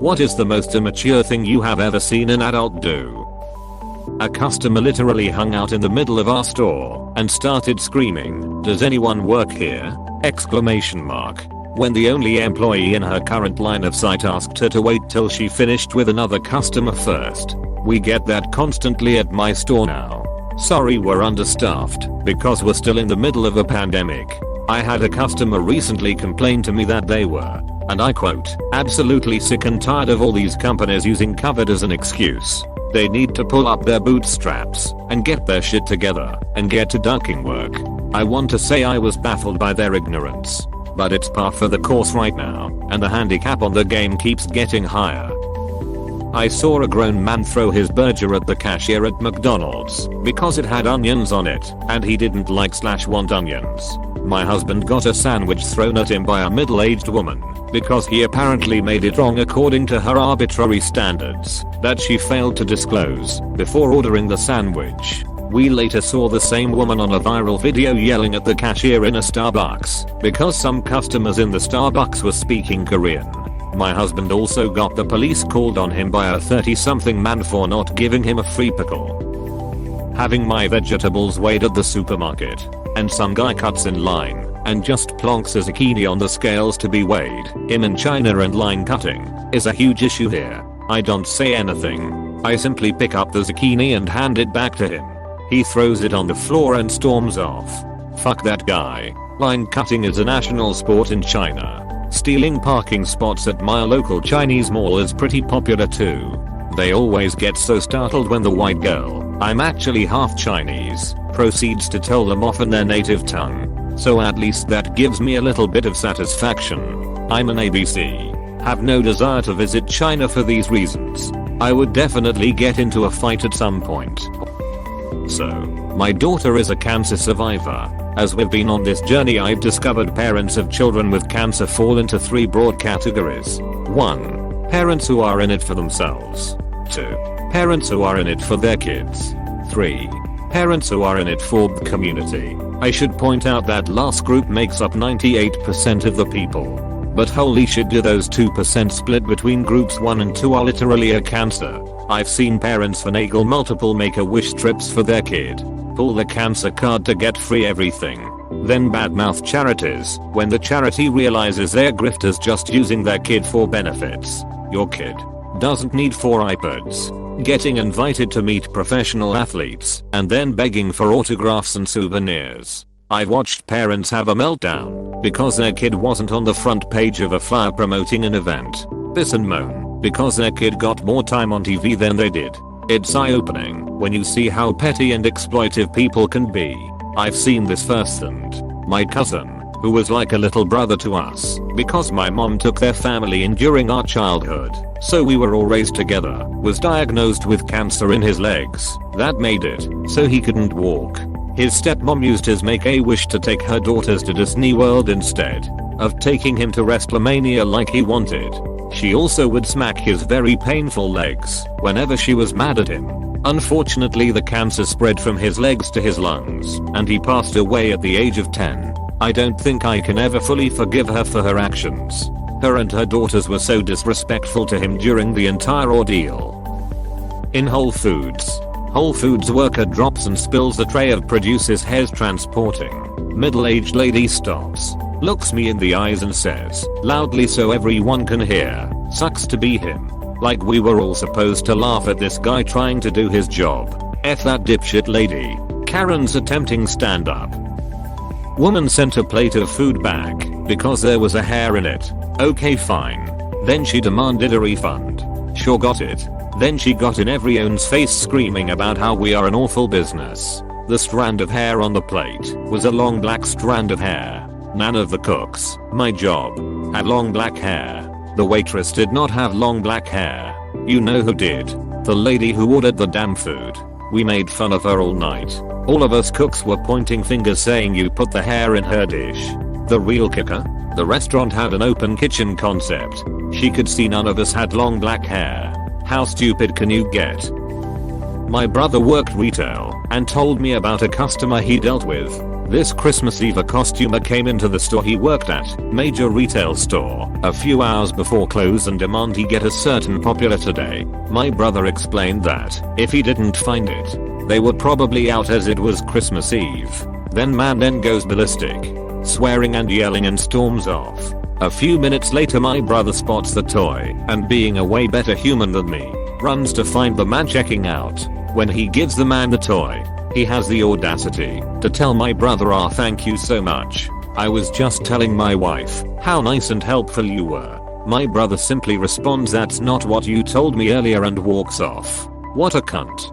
What is the most immature thing you have ever seen an adult do? A customer literally hung out in the middle of our store and started screaming, "Does anyone work here?" Exclamation mark. When the only employee in her current line of sight asked her to wait till she finished with another customer first. We get that constantly at my store now. Sorry, we're understaffed because we're still in the middle of a pandemic. I had a customer recently complain to me that they were, and I quote, "absolutely sick and tired of all these companies using COVID as an excuse. They need to pull up their bootstraps and get their shit together and get to ducking work." I want to say I was baffled by their ignorance, but it's par for the course right now, and the handicap on the game keeps getting higher. I saw a grown man throw his burger at the cashier at McDonald's because it had onions on it and he didn't like/want onions. My husband got a sandwich thrown at him by a middle-aged woman because he apparently made it wrong according to her arbitrary standards that she failed to disclose before ordering the sandwich. We later saw the same woman on a viral video yelling at the cashier in a Starbucks because some customers in the Starbucks were speaking Korean. My husband also got the police called on him by a 30-something man for not giving him a free pickle. Having my vegetables weighed at the supermarket, and some guy cuts in line and just plonks a zucchini on the scales to be weighed. Him in China and line cutting is a huge issue here. I don't say anything. I simply pick up the zucchini and hand it back to him. He throws it on the floor and storms off. Fuck that guy. Line cutting is a national sport in China. Stealing parking spots at my local Chinese mall is pretty popular too. They always get so startled when the white girl, "I'm actually half Chinese," proceeds to tell them off in their native tongue. So at least that gives me a little bit of satisfaction. I'm an ABC. Have no desire to visit China for these reasons. I would definitely get into a fight at some point. So, my daughter is a cancer survivor. As we've been on this journey, I've discovered parents of children with cancer fall into 3 broad categories. 1. Parents who are in it for themselves. 2. Parents who are in it for their kids. 3. Parents who are in it for the community. I should point out that last group makes up 98% of the people. But holy shit, do those 2% split between groups 1 and 2 are literally a cancer. I've seen parents finagle multiple make-a-wish trips for their kid, pull the cancer card to get free everything, then badmouth charities when the charity realizes their grifters just using their kid for benefits. Your kid doesn't need 4 iPads. Getting invited to meet professional athletes and then begging for autographs and souvenirs. I've watched parents have a meltdown because their kid wasn't on the front page of a flyer promoting an event. Piss and moan because their kid got more time on TV than they did. It's eye-opening when you see how petty and exploitive people can be. I've seen this firsthand. My cousin, who was like a little brother to us because my mom took their family in during our childhood, so we were all raised together, was diagnosed with cancer in his legs that made it so he couldn't walk. His stepmom used his make-a-wish to take her daughters to Disney World instead of taking him to WrestleMania like he wanted. She also would smack his very painful legs whenever she was mad at him. Unfortunately, the cancer spread from his legs to his lungs, and he passed away at the age of 10. I don't think I can ever fully forgive her for her actions. Her and her daughters were so disrespectful to him during the entire ordeal. In Whole Foods worker drops and spills a tray of produce's hairs transporting. Middle-aged lady stops, looks me in the eyes and says, loudly so everyone can hear, "Sucks to be him." Like we were all supposed to laugh at this guy trying to do his job. F that dipshit lady. Karen's attempting stand-up. Woman sent a plate of food back because there was a hair in it. Okay, fine. Then she demanded a refund. Sure, got it. Then she got in everyone's face screaming about how we are an awful business. The strand of hair on the plate was a long black strand of hair. None of the cooks, my job, had long black hair. The waitress did not have long black hair. You know who did? The lady who ordered the damn food. We made fun of her all night. All of us cooks were pointing fingers saying you put the hair in her dish. The real kicker? The restaurant had an open kitchen concept. She could see none of us had long black hair. How stupid can you get? My brother worked retail and told me about a customer he dealt with This Christmas Eve a costumer came into the store he worked at, major retail store, a few hours before close and demand he get a certain popular today. My brother explained that, if he didn't find it, they were probably out as it was Christmas Eve. Then man then goes ballistic, swearing and yelling and storms off. A few minutes later my brother spots the toy and being a way better human than me, runs to find the man checking out. When he gives the man the toy, he has the audacity to tell my brother, "Ah, thank you so much. I was just telling my wife how nice and helpful you were." My brother simply responds, "That's not what you told me earlier," and walks off. What a cunt.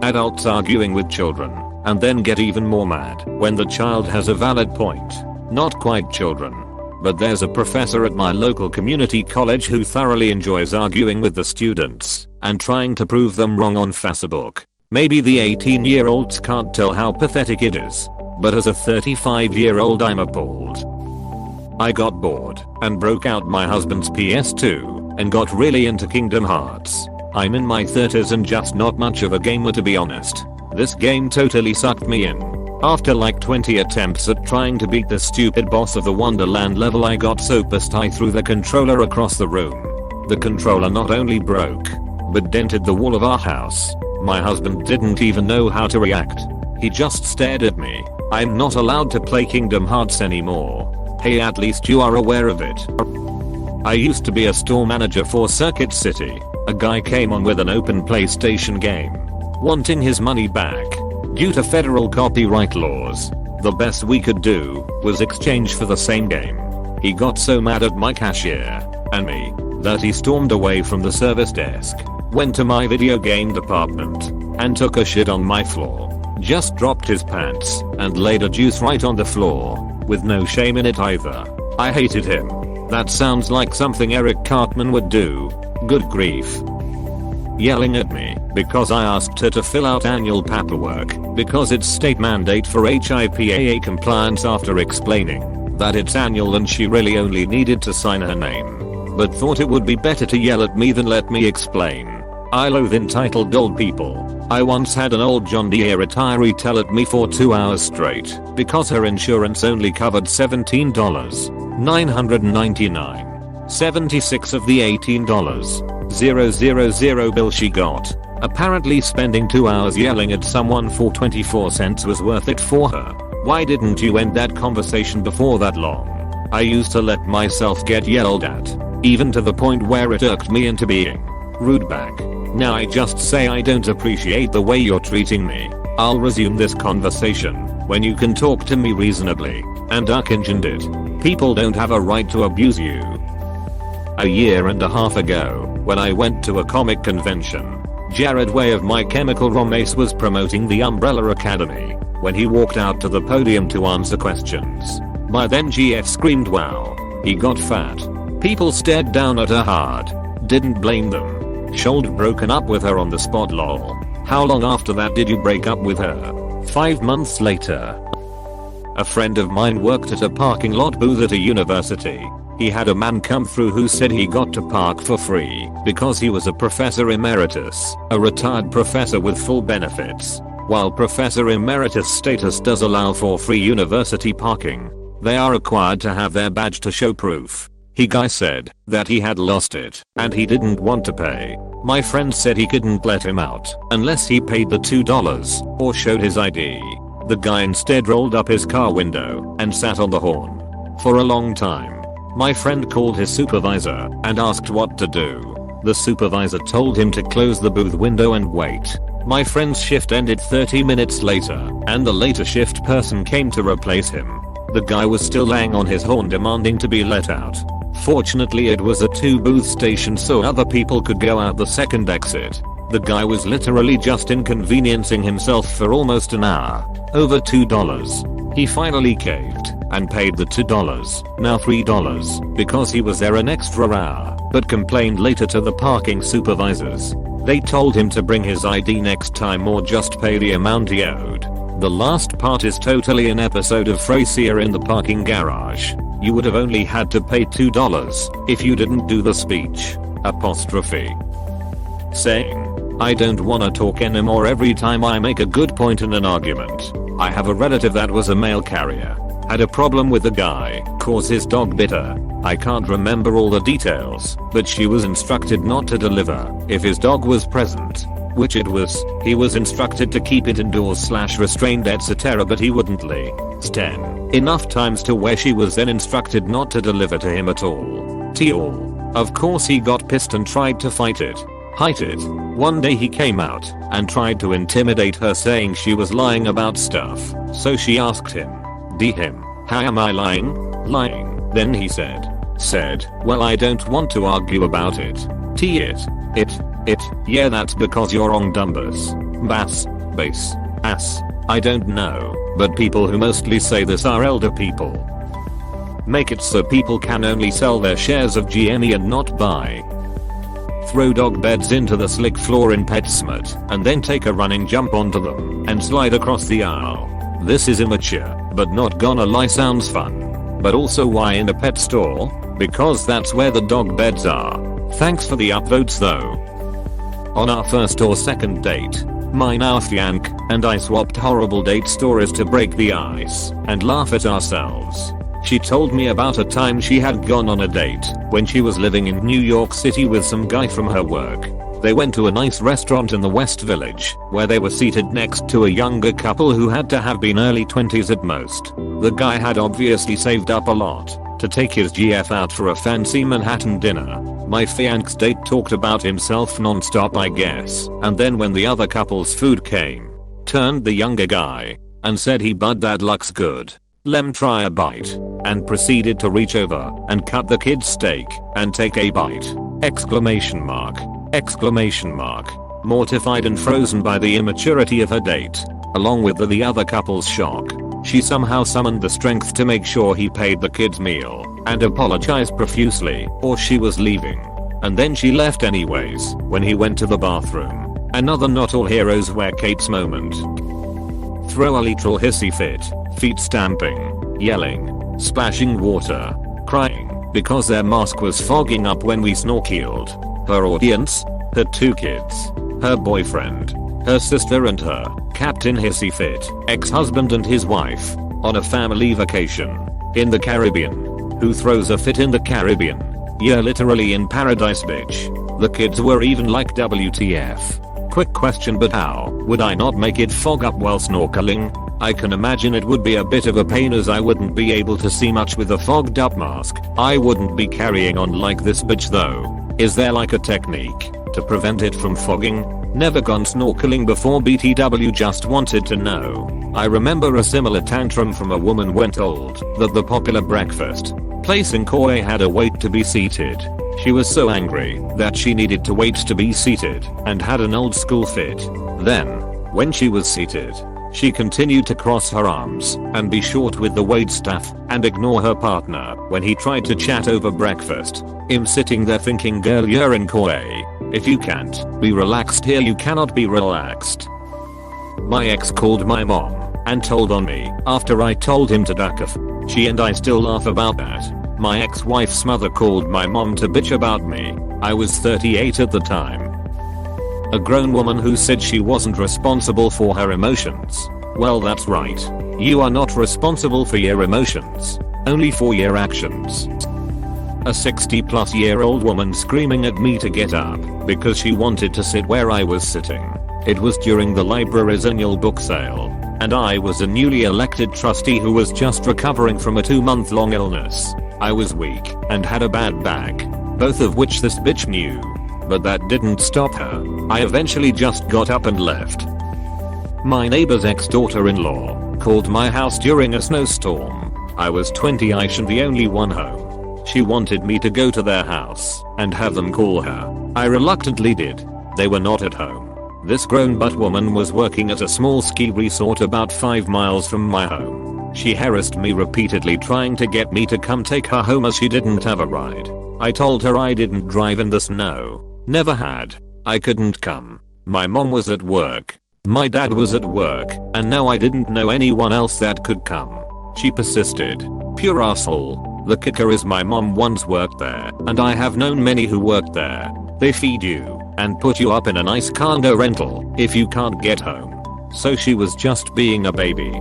Adults arguing with children and then get even more mad when the child has a valid point. Not quite children. But there's a professor at my local community college who thoroughly enjoys arguing with the students and trying to prove them wrong on Facebook. Maybe the 18-year-olds can't tell how pathetic it is, but as a 35-year-old I'm appalled. I got bored and broke out my husband's PS2 and got really into Kingdom Hearts. I'm in my 30s and just not much of a gamer, to be honest. This game totally sucked me in. After like 20 attempts at trying to beat the stupid boss of the Wonderland level, I got so pissed I threw the controller across the room. The controller not only broke, but dented the wall of our house. My husband didn't even know how to react. He just stared at me. I'm not allowed to play Kingdom Hearts anymore. Hey, at least you are aware of it. I used to be a store manager for Circuit City. A guy came on with an open PlayStation game, wanting his money back. Due to federal copyright laws, the best we could do was exchange for the same game. He got so mad at my cashier and me that he stormed away from the service desk, went to my video game department, and took a shit on my floor. Just dropped his pants and laid a juice right on the floor, with no shame in it either. I hated him. That sounds like something Eric Cartman would do. Good grief. Yelling at me because I asked her to fill out annual paperwork because it's state mandate for HIPAA compliance, after explaining that it's annual and she really only needed to sign her name, but thought it would be better to yell at me than let me explain. I loathe entitled old people. I once had an old John Deere retiree tell at me for 2 hours straight because her insurance only covered $17.999. 76 of the $18.000 bill she got. Apparently spending 2 hours yelling at someone for 24 cents was worth it for her. Why didn't you end that conversation before that long? I used to let myself get yelled at, even to the point where it irked me into being rude back. Now I just say, "I don't appreciate the way you're treating me. I'll resume this conversation when you can talk to me reasonably," and I enjoyed it. People don't have a right to abuse you. A year and a half ago, when I went to a comic convention, Jared Way of My Chemical Romance was promoting the Umbrella Academy when he walked out to the podium to answer questions. By then GF screamed wow. He got fat. People stared down at her hard. Didn't blame them. Shoulder broken up with her on the spot, lol. How long after that did you break up with her? 5 months later. A friend of mine worked at a parking lot booth at a university. He had a man come through who said he got to park for free because he was a professor emeritus, a retired professor with full benefits. While professor emeritus status does allow for free university parking, they are required to have their badge to show proof. He guy said that he had lost it and he didn't want to pay. My friend said he couldn't let him out unless he paid the $2 or showed his ID. The guy instead rolled up his car window and sat on the horn for a long time. My friend called his supervisor and asked what to do. The supervisor told him to close the booth window and wait. My friend's shift ended 30 minutes later, and the later shift person came to replace him. The guy was still laying on his horn demanding to be let out. Fortunately it was a 2-booth station so other people could go out the second exit. The guy was literally just inconveniencing himself for almost an hour. Over $2. He finally caved and paid the $2, now $3, because he was there an extra hour, but complained later to the parking supervisors. They told him to bring his ID next time or just pay the amount he owed. The last part is totally an episode of Frasier in the parking garage. You would have only had to pay $2 if you didn't do the speech. Apostrophe. Saying, "I don't wanna talk anymore" every time I make a good point in an argument. I have a relative that was a mail carrier. Had a problem with the guy, cause his dog bit her. I can't remember all the details, but she was instructed not to deliver if his dog was present. Which it was. He was instructed to keep it indoors / restrained etc, but he wouldn't listen enough times to where she was then instructed not to deliver to him at all. Of course he got pissed and tried to fight it. One day he came out and tried to intimidate her saying she was lying about stuff. So she asked him, how am I lying? Then he said, well I don't want to argue about it. Yeah that's because you're wrong dumbers. Bass, ass. I don't know, but people who mostly say this are elder people. Make it so people can only sell their shares of GME and not buy. Throw dog beds into the slick floor in PetSmart and then take a running jump onto them and slide across the aisle. This is immature, but not gonna lie sounds fun. But also why in a pet store? Because that's where the dog beds are. Thanks for the upvotes though. On our first or second date, my now fiancé and I swapped horrible date stories to break the ice and laugh at ourselves. She told me about a time she had gone on a date when she was living in New York City with some guy from her work. They went to a nice restaurant in the West Village where they were seated next to a younger couple who had to have been early 20s at most. The guy had obviously saved up a lot to take his GF out for a fancy Manhattan dinner. My fiance's date talked about himself non-stop I guess, and then when the other couple's food came, turned the younger guy and said bud that looks good. Lem try a bite, and proceeded to reach over and cut the kid's steak and take a bite. Exclamation mark. Mortified and frozen by the immaturity of her date, along with the other couple's shock, she somehow summoned the strength to make sure he paid the kid's meal and apologized profusely, or she was leaving. And then she left anyways when he went to the bathroom. Another not all heroes wear capes moment. Throw a literal hissy fit, feet stamping, yelling, splashing water, crying because their mask was fogging up when we snorkeled. Her audience? Her 2 kids, her boyfriend, her sister and her Captain Hissy Fit ex-husband and his wife on a family vacation in the Caribbean. Who throws a fit in the Caribbean? You're literally in paradise bitch. The kids were even like WTF. Quick question, but how would I not make it fog up while snorkeling? I can imagine it would be a bit of a pain as I wouldn't be able to see much with a fogged up mask. I wouldn't be carrying on like this bitch though. Is there like a technique to prevent it from fogging? Never gone snorkeling before BTW, just wanted to know. I remember a similar tantrum from a woman when told that the popular breakfast place in Kauai had a wait to be seated. She was so angry that she needed to wait to be seated and had an old school fit. Then, when she was seated, she continued to cross her arms and be short with the waitstaff and ignore her partner when he tried to chat over breakfast. I'm sitting there thinking, girl, you're in Kauai. If you can't be relaxed here, you cannot be relaxed. My ex called my mom and told on me after I told him to duck off. She and I still laugh about that. My ex-wife's mother called my mom to bitch about me. I was 38 at the time. A grown woman who said she wasn't responsible for her emotions. Well, that's right. You are not responsible for your emotions, only for your actions. A 60-plus-year-old woman screaming at me to get up because she wanted to sit where I was sitting. It was during the library's annual book sale, and I was a newly elected trustee who was just recovering from a 2-month-long illness. I was weak and had a bad back, both of which this bitch knew. But that didn't stop her. I eventually just got up and left. My neighbor's ex-daughter-in-law called my house during a snowstorm. I was 20ish and the only one home. She wanted me to go to their house and have them call her. I reluctantly did. They were not at home. This grown butt woman was working at a small ski resort about 5 miles from my home. She harassed me repeatedly trying to get me to come take her home as she didn't have a ride. I told her I didn't drive in the snow. Never had. I couldn't come. My mom was at work. My dad was at work, and now I didn't know anyone else that could come. She persisted. Pure asshole. The kicker is my mom once worked there, and I have known many who worked there. They feed you and put you up in a nice condo rental if you can't get home. so she was just being a baby.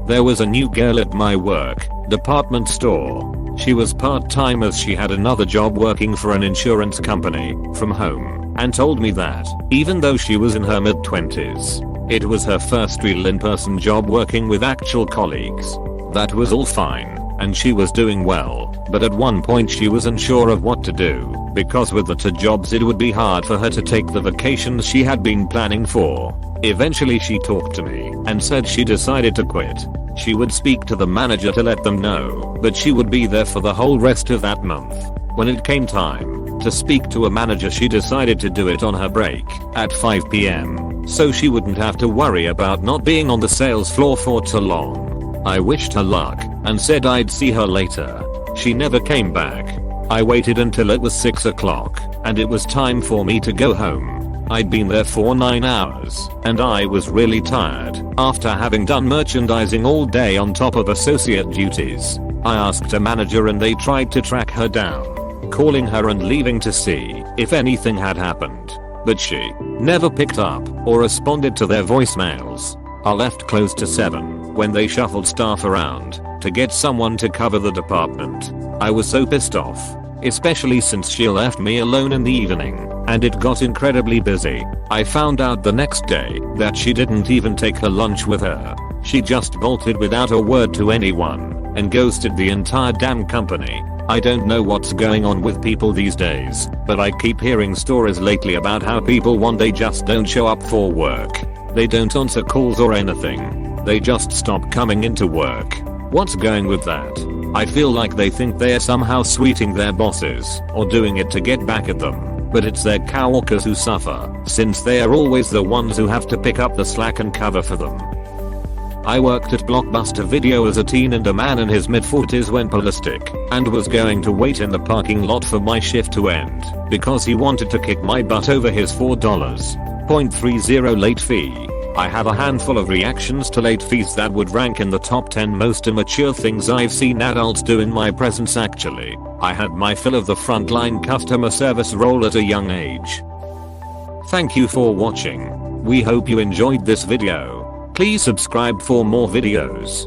There was a new girl at my work department store. She was part-time as she had another job working for an insurance company from home, and told me that even though she was in her mid-20s, it was her first real in-person job working with actual colleagues. That was all fine, and she was doing well, but at one point she was unsure of what to do, because with the two jobs it would be hard for her to take the vacations she had been planning for. Eventually she talked to me and said she decided to quit. She would speak to the manager to let them know, but she would be there for the whole rest of that month. When it came time to speak to a manager, she decided to do it on her break at 5 PM, so she wouldn't have to worry about not being on the sales floor for too long. I wished her luck and said I'd see her later. She never came back. I waited until it was 6 o'clock and it was time for me to go home. I'd been there for 9 hours and I was really tired after having done merchandising all day on top of associate duties. I asked a manager and they tried to track her down, calling her and leaving to see if anything had happened, but she never picked up or responded to their voicemails. I left close to 7 when they shuffled staff around to get someone to cover the department. I was so pissed off, especially since she left me alone in the evening and it got incredibly busy. I found out the next day that she didn't even take her lunch with her. She just bolted without a word to anyone and ghosted the entire damn company. I don't know what's going on with people these days, but I keep hearing stories lately about how people one day just don't show up for work. They don't answer calls or anything. They just stop coming into work. What's going with that? I feel like they think they're somehow sweeting their bosses or doing it to get back at them. But it's their coworkers who suffer, since they are always the ones who have to pick up the slack and cover for them. I worked at Blockbuster Video as a teen, and a man in his mid-40s went ballistic and was going to wait in the parking lot for my shift to end because he wanted to kick my butt over his $4.30 late fee. I have a handful of reactions to late fees that would rank in the top 10 most immature things I've seen adults do in my presence. Actually, I had my fill of the frontline customer service role at a young age. Thank you for watching. We hope you enjoyed this video. Please subscribe for more videos.